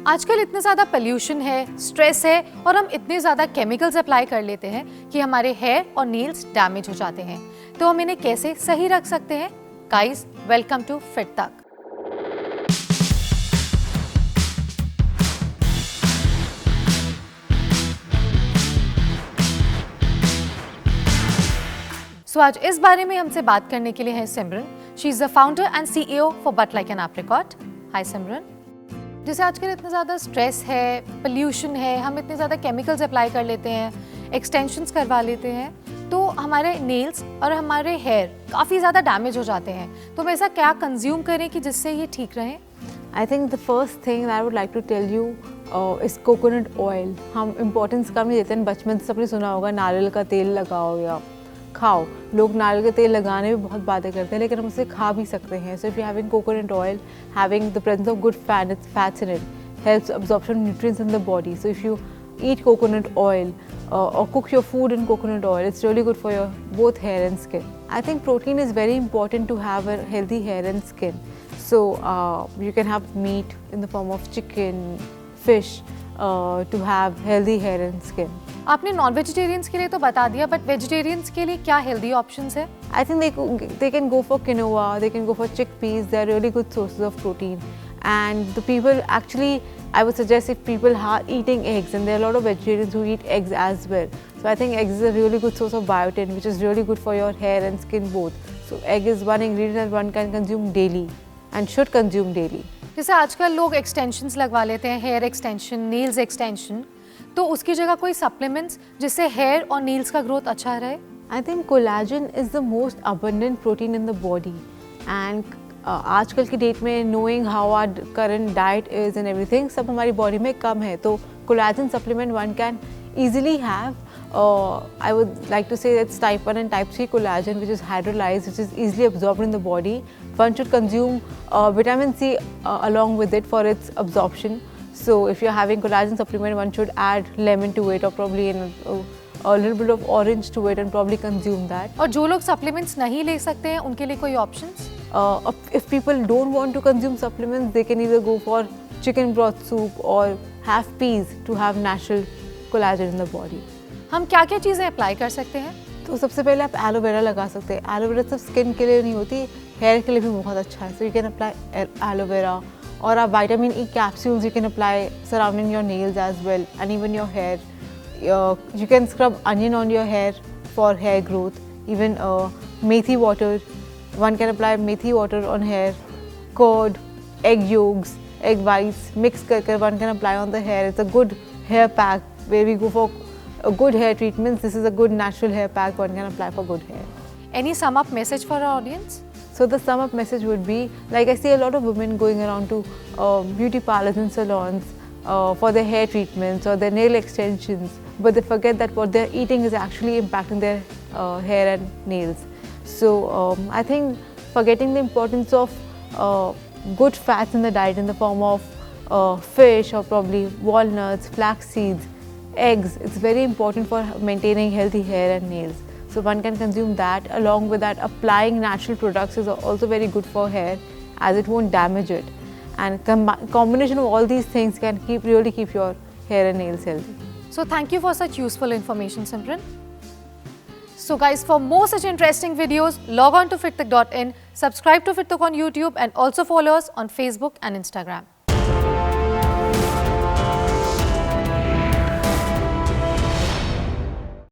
आजकल इतने ज़्यादा पोल्यूशन है, स्ट्रेस है और हम इतने ज़्यादा केमिकल्स अप्लाई कर लेते हैं कि हमारे हेयर और नेल्स डैमेज हो जाते हैं। तो हम इन्हें कैसे सही रख सकते हैं? गाइस, वेलकम टू फिट तक। सो आज इस बारे में हमसे बात करने के लिए है Simran. She is the founder and CEO for but like an apricot. Hi Simran. जैसे आजकल इतना ज़्यादा स्ट्रेस है, पोल्यूशन है, हम इतने ज़्यादा केमिकल्स अप्लाई कर लेते हैं, एक्सटेंशंस करवा लेते हैं, तो हमारे नेल्स और हमारे हेयर काफ़ी ज़्यादा डैमेज हो जाते हैं। तो हम ऐसा क्या कंज्यूम करें कि जिससे ये ठीक रहें? I think the first thing I would like to tell you is coconut oil. हम इम्पोर्टेंस कम नहीं देते हैं। बचपन से सबने सुना होगा नारियल का तेल लगाओ या खाओ। लोग नारियल का तेल लगाने में बहुत बातें करते हैं, लेकिन हम उसे खा भी सकते हैं। So if you're having coconut oil, having the presence of good fats in it helps absorption of nutrients in the body. So if you eat coconut oil or cook your food in coconut oil, it's really good for your both hair and skin. I think protein is very important to have a healthy hair and skin. So you can have meat in the form of chicken, fish to have healthy hair and skin. आपने non vegetarians के लिए तो बता दिया, but vegetarians के लिए क्या healthy options है? I think they can go for quinoa, they can go for chickpeas. They are really good sources of protein. And the people actually, I would suggest if people are eating eggs, and there are a lot of vegetarians who eat eggs as well. So I think eggs is a really good source of biotin, which is really good for your hair and skin both. So egg is one ingredient that one can consume daily and should consume daily. जैसे आजकल लोग extensions लगवा लेते हैं, hair extension, nails extension, तो उसकी जगह कोई सप्लीमेंट्स जिससे हेयर और नेल्स का ग्रोथ अच्छा रहे? I think collagen is the most abundant protein in the body, and आजकल की डेट में knowing how our current diet is and everything, सब हमारी बॉडी में कम है, तो collagen supplement one can easily have. I would like to say that's type 1 and type 3 collagen, which is hydrolyzed, which is easily absorbed in the body. One should consume vitamin C along with it for its absorption. So if you're having collagen supplement, one should add lemon to it, or probably a little bit of orange to it, and probably consume that. और जो लोग supplements नहीं ले सकते हैं उनके लिए कोई options? If people don't want to consume supplements, they can either go for chicken broth soup or have peas to have natural collagen in the body. हम क्या क्या चीज़ें अप्लाई कर सकते हैं? तो सबसे पहले आप एलोवेरा लगा सकते हैं। एलोवेरा सिर्फ स्किन के लिए नहीं होती, हेयर के लिए भी बहुत अच्छा है। So you can apply aloe vera, और आप vitamin E capsules you can apply surrounding your nails as well and even your hair. You can scrub onion on your hair for hair growth. Even methi water, one can apply methi water on hair. Curd, egg yolks, egg whites mix करके one can apply on the hair. It's a good hair pack where we go for a good hair treatments. This is a good natural hair pack one can apply for good hair. Any sum up message for our audience? So the sum up message would be, like I see a lot of women going around to beauty parlors and salons for their hair treatments or their nail extensions, but they forget that what they're eating is actually impacting their hair and nails. So I think forgetting the importance of good fats in the diet in the form of fish or probably walnuts, flax seeds, eggs, it's very important for maintaining healthy hair and nails. So one can consume that. Along with that, applying natural products is also very good for hair, as it won't damage it. And combination of all these things can really keep your hair and nails healthy. So thank you for such useful information, Simran. So guys, for more such interesting videos, log on to fittak.in, subscribe to FitTalk on YouTube, and also follow us on Facebook and Instagram.